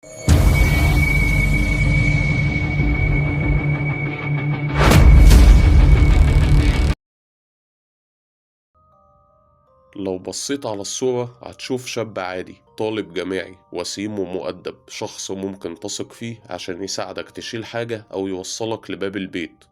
لو بصيت على الصورة هتشوف شاب عادي، طالب جامعي وسيم ومؤدب، شخص ممكن تثق فيه عشان يساعدك تشيل حاجة أو يوصلك لباب البيت.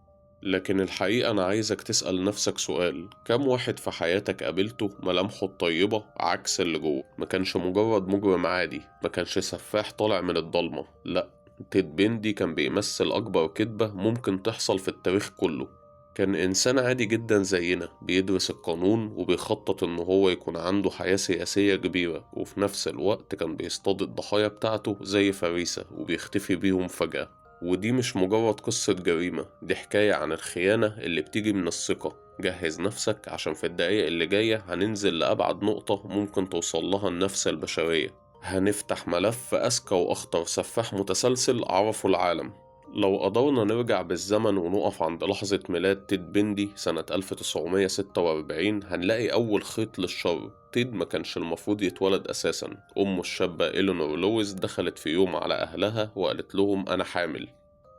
لكن الحقيقة أنا عايزك تسأل نفسك سؤال: كم واحد في حياتك قابلته ملامحه الطيبة عكس اللي جوه؟ ما كانش مجرد مجرم عادي، ما كانش سفاح طالع من الضلمة، لأ. تيد بيندي كان بيمثل أكبر كذبة ممكن تحصل في التاريخ كله. كان إنسان عادي جدا زينا، بيدرس القانون وبيخطط إن هو يكون عنده حياة سياسية كبيرة، وفي نفس الوقت كان بيصطاد الضحايا بتاعته زي فريسة وبيختفي بيهم فجأة. ودي مش مجرد قصة جريمة، دي حكاية عن الخيانة اللي بتيجي من الثقة. جهز نفسك عشان في الدقايق اللي جاية هننزل لأبعد نقطة ممكن توصل لها النفس البشرية. هنفتح ملف أذكى وأخطر سفاح متسلسل عرفه العالم. لو قدرنا نرجع بالزمن ونقف عند لحظة ميلاد تيد بيندي سنة 1946 هنلاقي أول خيط للشر. تيد ما كانش المفروض يتولد أساسا. أمه الشابة إلينور لويس دخلت في يوم على أهلها وقالت لهم أنا حامل.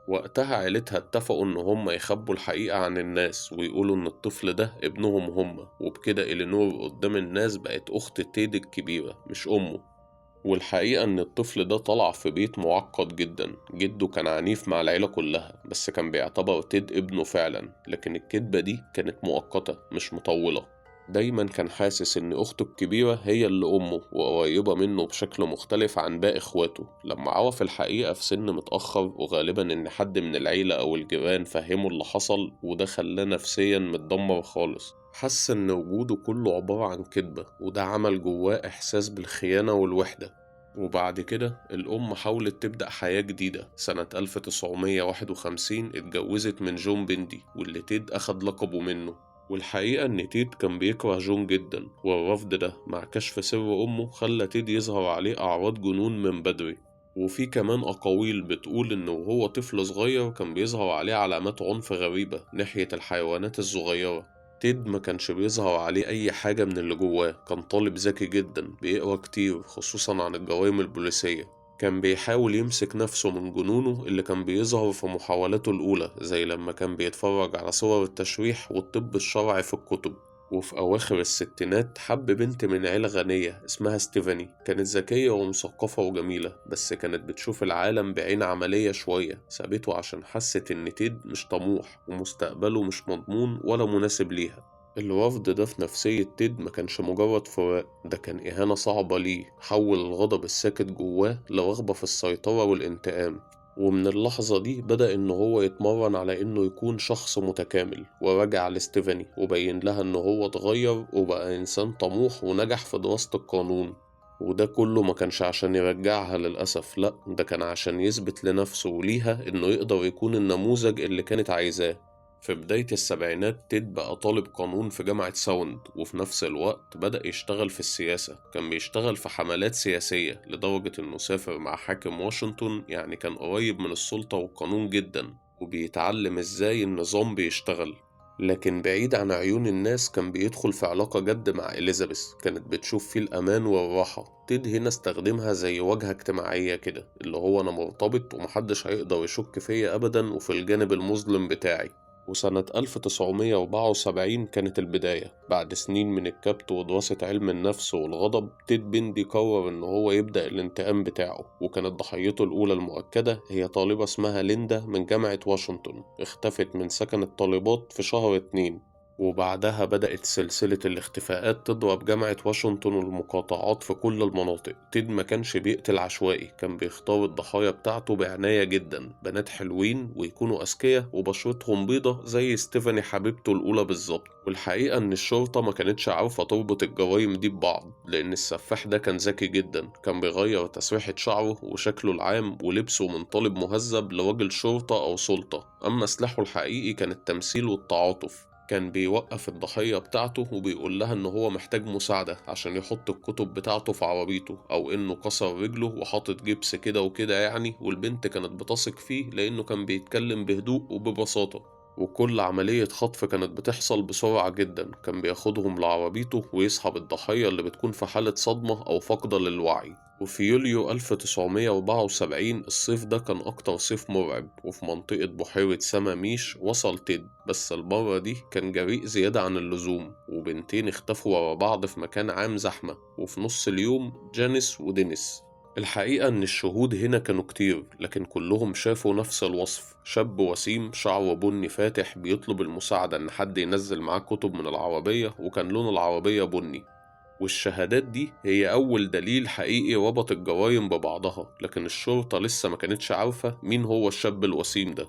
وقتها عيلتها اتفقوا إن هم يخبوا الحقيقة عن الناس ويقولوا إن الطفل ده ابنهم هم، وبكده إلينور قدام الناس بقت أخت تيد الكبيرة مش أمه. والحقيقة إن الطفل ده طلع في بيت معقد جدا. جده كان عنيف مع العيلة كلها بس كان بيعتبر تيد ابنه فعلا، لكن الكدبة دي كانت مؤقتة مش مطولة. دايما كان حاسس إن أخته الكبيرة هي اللي أمه وقريبة منه بشكل مختلف عن باقي إخواته. لما عرف الحقيقة في سن متأخر، وغالبا إن حد من العيلة أو الجيران فهمه اللي حصل، وده خلاه نفسيا متدمر خالص. حس إن وجوده كله عبارة عن كدبة، وده عمل جواه إحساس بالخيانة والوحدة. وبعد كده الأم حاولت تبدأ حياة جديدة. سنة 1951 اتجوزت من جون بيندي واللي تيد أخد لقبه منه. والحقيقة إن تيد كان بيكره جون جدا، والرفض ده مع كشف سر أمه خلى تيد يظهر عليه أعراض جنون من بدري. وفي كمان أقاويل بتقول إنه وهو طفل صغير كان بيظهر عليه علامات عنف غريبة ناحية الحيوانات الصغيرة. تيد ما كانش بيظهر عليه أي حاجة من اللي جواه. كان طالب ذكي جدا، بيقرأ كتير خصوصا عن الجرائم البوليسية. كان بيحاول يمسك نفسه من جنونه اللي كان بيظهر في محاولاته الأولى، زي لما كان بيتفرج على صور التشريح والطب الشرعي في الكتب. وفي أواخر الستينات حب بنت من عيلة غنية اسمها ستيفاني. كانت ذكية ومثقفة وجميلة، بس كانت بتشوف العالم بعين عملية شوية. سابته عشان حست إن تيد مش طموح ومستقبله مش مضمون ولا مناسب ليها. الرفض ده في نفسية تيد ما كانش مجرد فراق، ده كان إهانة صعبة ليه. حول الغضب الساكت جواه لرغبة في السيطرة والانتقام. ومن اللحظة دي بدأ إن هو يتمرن على إنه يكون شخص متكامل. ورجع لستيفاني وبين لها إن هو اتغير وبقى إنسان طموح ونجح في دراسة القانون. وده كله ما كانش عشان يرجعها للأسف، لأ، ده كان عشان يثبت لنفسه وليها إنه يقدر يكون النموذج اللي كانت عايزاه. في بداية السبعينات تيد بقى طالب قانون في جامعة ساوند، وفي نفس الوقت بدأ يشتغل في السياسة. كان بيشتغل في حملات سياسية لدرجة إنه سافر مع حاكم واشنطن، يعني كان قريب من السلطة والقانون جدا، وبيتعلم إزاي النظام بيشتغل. لكن بعيد عن عيون الناس كان بيدخل في علاقة جد مع إليزابيث، كانت بتشوف فيه الأمان والراحة. تيد هنا استخدمها زي واجهة اجتماعية كده، اللي هو أنا مرتبط ومحدش هيقدر يشك فيا أبدا وفي الجانب المظلم بتاعي. وسنة 1974 كانت البداية. بعد سنين من الكبت ودراسة علم النفس والغضب، تيد بيندي قرر إن هو يبدأ الانتقام بتاعه. وكانت ضحيته الأولى المؤكدة هي طالبة اسمها ليندا من جامعة واشنطن، اختفت من سكن الطالبات في شهر 2. وبعدها بدأت سلسلة الاختفاءات تضرب جامعة واشنطن والمقاطعات في كل المناطق. تيد ما كانش بيقتل عشوائي، كان بيختار الضحايا بتاعته بعناية جدا، بنات حلوين ويكونوا أذكياء وبشرتهم بيضة زي ستيفاني حبيبته الأولى بالظبط. والحقيقة إن الشرطة ما كانتش عارفة تربط الجرايم دي ببعض، لأن السفاح ده كان ذكي جدا. كان بيغير تسريحة شعره وشكله العام ولبسه من طالب مهذب لراجل شرطة أو سلطة. أما سلاحه الحقيقي كان التمثيل والتعاطف. كان بيوقف الضحية بتاعته وبيقول لها إن هو محتاج مساعدة عشان يحط الكتب بتاعته في عربيته، أو إنه كسر رجله وحاطط جبس كده وكده يعني. والبنت كانت بتثق فيه لأنه كان بيتكلم بهدوء وببساطة. وكل عملية خطف كانت بتحصل بسرعة جدا، كان بياخدهم لعربيته ويسحب الضحية اللي بتكون في حالة صدمة أو فقدة للوعي. وفي يوليو 1974 الصيف ده كان أكتر صيف مرعب، وفي منطقة بحيرة سما ميش وصل تيد، بس المرة دي كان جريء زيادة عن اللزوم، وبنتين اختفوا ورا بعض في مكان عام زحمة، وفي نص اليوم جانيس ودينيس. الحقيقة إن الشهود هنا كانوا كتير، لكن كلهم شافوا نفس الوصف: شاب وسيم شعره بني فاتح بيطلب المساعدة إن حد ينزل معاه كتب من العربية، وكان لون العربية بني. والشهادات دي هي أول دليل حقيقي ربط الجرايم ببعضها، لكن الشرطة لسه ما كانتش عارفة مين هو الشاب الوسيم ده.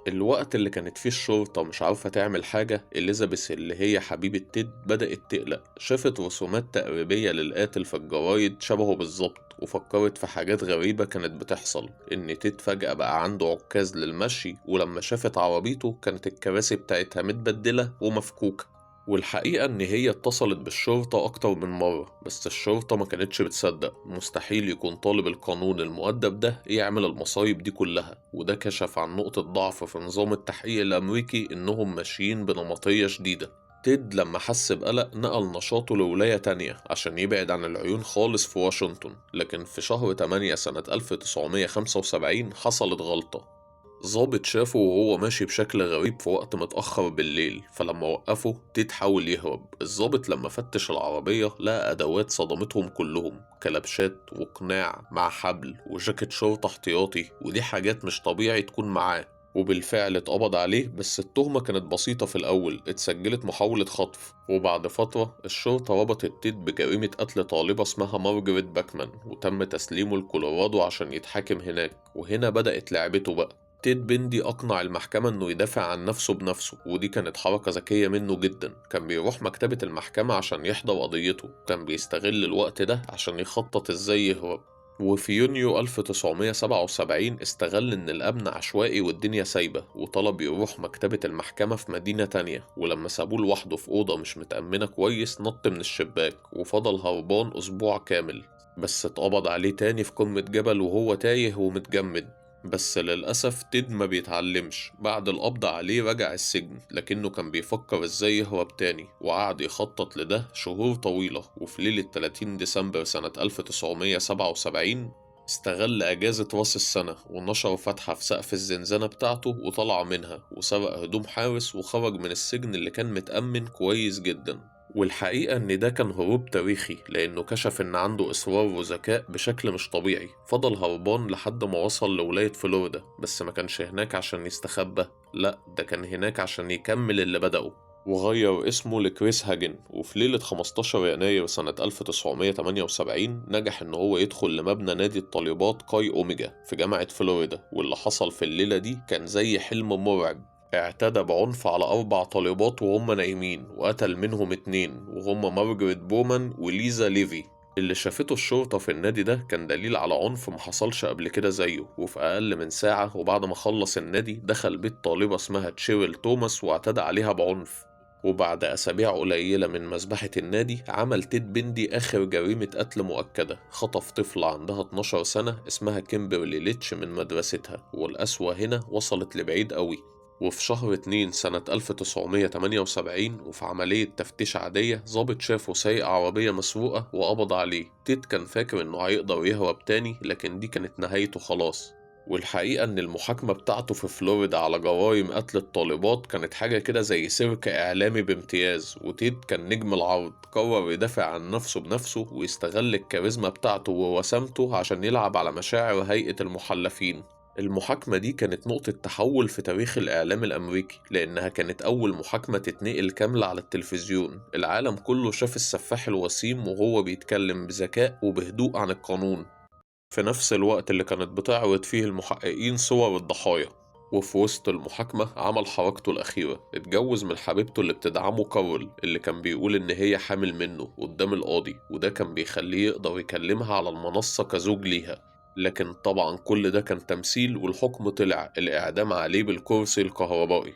الوقت اللي كانت فيه الشرطة مش عارفة تعمل حاجة، إليزابيث اللي هي حبيبة تيد بدأت تقلق. شافت رسومات تقريبية للقاتل في الجرايد شبهه بالظبط، وفكرت في حاجات غريبة كانت بتحصل. إن تيد فجأة بقى عنده عكاز للمشي، ولما شافت عربيته كانت الكراسي بتاعتها متبدلة ومفكوكة. والحقيقة إن هي اتصلت بالشرطة أكتر من مرة، بس الشرطة ما كانتش بتصدق. مستحيل يكون طالب القانون المؤدب ده يعمل المصايب دي كلها، وده كشف عن نقطة ضعف في نظام التحقيق الأمريكي، إنهم ماشيين بنمطية شديدة. تيد لما حس بقلق نقل نشاطه لولاية تانية عشان يبعد عن العيون خالص في واشنطن، لكن في شهر 8 سنة 1975 حصلت غلطة. ظابط شافه وهو ماشي بشكل غريب في وقت متأخر بالليل، فلما وقفه تيد حاول يهرب. الظابط لما فتش العربية لقى أدوات صدمتهم كلهم: كلبشات وقناع مع حبل وجاكيت شرطة احتياطي، ودي حاجات مش طبيعي تكون معاه. وبالفعل اتقبض عليه، بس التهمة كانت بسيطة في الأول، اتسجلت محاولة خطف. وبعد فترة الشرطة ربطت تيد بجريمة قتل طالبة اسمها مارجريت باكمان، وتم تسليمه لكولورادو عشان يتحاكم هناك. وهنا بدأت لعبته بقى. تيد بندي أقنع المحكمة إنه يدافع عن نفسه بنفسه، ودي كانت حركة ذكية منه جدا. كان بيروح مكتبة المحكمة عشان يحضر قضيته، كان بيستغل الوقت ده عشان يخطط إزاي يهرب. وفي يونيو 1977 استغل إن الأمن عشوائي والدنيا سايبة، وطلب يروح مكتبة المحكمة في مدينة تانية. ولما سابوه لوحده في أوضة مش متأمنة كويس نط من الشباك، وفضل هربان أسبوع كامل. بس اتقبض عليه تاني في قمة جبل وهو تايه ومتجمد. بس للأسف تيد ما بيتعلمش. بعد القبض عليه رجع السجن، لكنه كان بيفكر ازاي يهرب تاني، وقعد يخطط لده شهور طويلة. وفي ليلة 30 ديسمبر سنة 1977 استغل أجازة رأس السنة ونشر فتحة في سقف الزنزانة بتاعته وطلع منها، وسرق هدوم حارس وخرج من السجن اللي كان متأمن كويس جدا. والحقيقة إن ده كان هروب تاريخي، لأنه كشف إن عنده إصرار وذكاء بشكل مش طبيعي. فضل هربان لحد ما وصل لولاية فلوريدا، بس ما كانش هناك عشان يستخبى، لأ ده كان هناك عشان يكمل اللي بدأه. وغير اسمه لكريس هاجن. وفي ليلة 15 يناير سنة 1978 نجح إن هو يدخل لمبنى نادي الطالبات كاي أوميجا في جامعة فلوريدا. واللي حصل في الليلة دي كان زي حلم مرعب. اعتدى بعنف على 4 طالبات وهم نايمين، وقتل منهم 2 وهم مارجريت بومان وليزا ليفي. اللي شافته الشرطة في النادي ده كان دليل على عنف محصلش قبل كده زيه. وفي أقل من ساعة وبعد ما خلص النادي دخل بيت طالبة اسمها تشيرل توماس واعتدى عليها بعنف. وبعد أسابيع قليلة من مذبحة النادي عمل تيد بندي آخر جريمة قتل مؤكدة. خطف طفلة عندها 12 سنة اسمها كيمبرلي ليتش من مدرستها، والقسوة هنا وصلت لبعيد قوي. وفي شهر 2 سنة 1978 وفي عملية تفتيش عادية ضابط شافه سايق عربية مسروقة وقبض عليه. تيد كان فاكر إنه هيقدر يهرب تاني، لكن دي كانت نهايته خلاص. والحقيقة إن المحاكمة بتاعته في فلوريدا على جرائم قتل الطالبات كانت حاجة كده زي سيرك إعلامي بامتياز. وتيد كان نجم العرض، قرر يدافع عن نفسه بنفسه ويستغل الكاريزما بتاعته ووسامته عشان يلعب على مشاعر هيئة المحلفين. المحاكمة دي كانت نقطة تحول في تاريخ الإعلام الأمريكي، لأنها كانت أول محاكمة تتنقل كاملة على التلفزيون. العالم كله شاف السفاح الوسيم وهو بيتكلم بذكاء وبهدوء عن القانون، في نفس الوقت اللي كانت بتعرض فيه المحققين صور الضحايا. وفي وسط المحاكمة عمل حركته الأخيرة، اتجوز من حبيبته اللي بتدعمه كارول، اللي كان بيقول إن هي حامل منه قدام القاضي، وده كان بيخليه يقدر يكلمها على المنصة كزوج ليها. لكن طبعا كل ده كان تمثيل، والحكم طلع الإعدام عليه بالكرسي الكهربائي.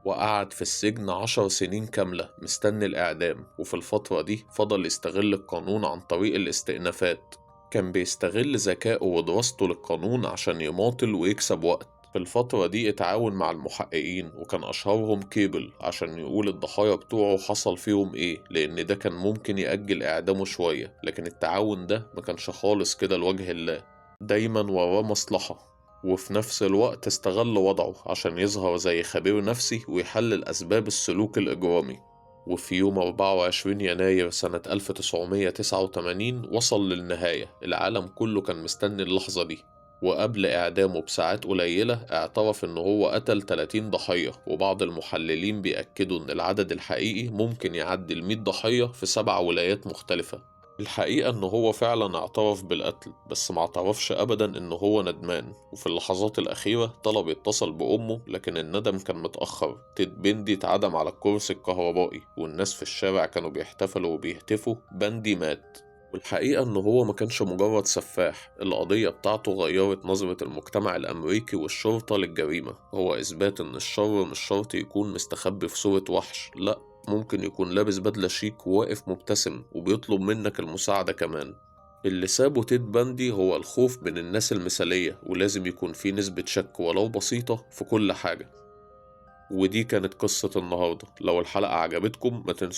وقعد في السجن 10 سنين كاملة مستني الإعدام. وفي الفترة دي فضل يستغل القانون عن طريق الاستئنافات. كان بيستغل ذكائه ودراسته للقانون عشان يماطل ويكسب وقت. في الفترة دي اتعاون مع المحققين، وكان أشهرهم كيبل عشان يقول الضحايا بتوعه حصل فيهم إيه، لأن ده كان ممكن يأجل إعدامه شوية. لكن التعاون ده ما كانش خالص كده لوجه الله، دايما وراه مصلحة. وفي نفس الوقت استغل وضعه عشان يظهر زي خبير نفسي ويحلل أسباب السلوك الإجرامي. وفي يوم 24 يناير سنة 1989 وصل للنهاية. العالم كله كان مستني اللحظة دي. وقبل إعدامه بساعات قليلة اعترف إن هو قتل 30 ضحية، وبعض المحللين بيأكدوا إن العدد الحقيقي ممكن يعدي ال100 ضحية في 7 ولايات مختلفة. الحقيقة إن هو فعلا اعترف بالقتل، بس ما اعترفش أبدا إن هو ندمان. وفي اللحظات الأخيرة طلب يتصل بأمه، لكن الندم كان متأخر. تيد بندي اتعدم على الكرسي الكهربائي، والناس في الشارع كانوا بيحتفلوا وبيهتفوا بندي مات. والحقيقة إن هو ما كانش مجرد سفاح. القضية بتاعته غيرت نظرة المجتمع الأمريكي والشرطة للجريمة. هو إثبات إن الشر مش شرط يكون مستخبي في صورة وحش، لأ، ممكن يكون لابس بدلة شيك وواقف مبتسم وبيطلب منك المساعدة كمان. اللي سابه تيد باندي هو الخوف من الناس المثالية، ولازم يكون في نسبة شك ولو بسيطة في كل حاجة. ودي كانت قصة النهاردة. لو الحلقة عجبتكم ما تنسوش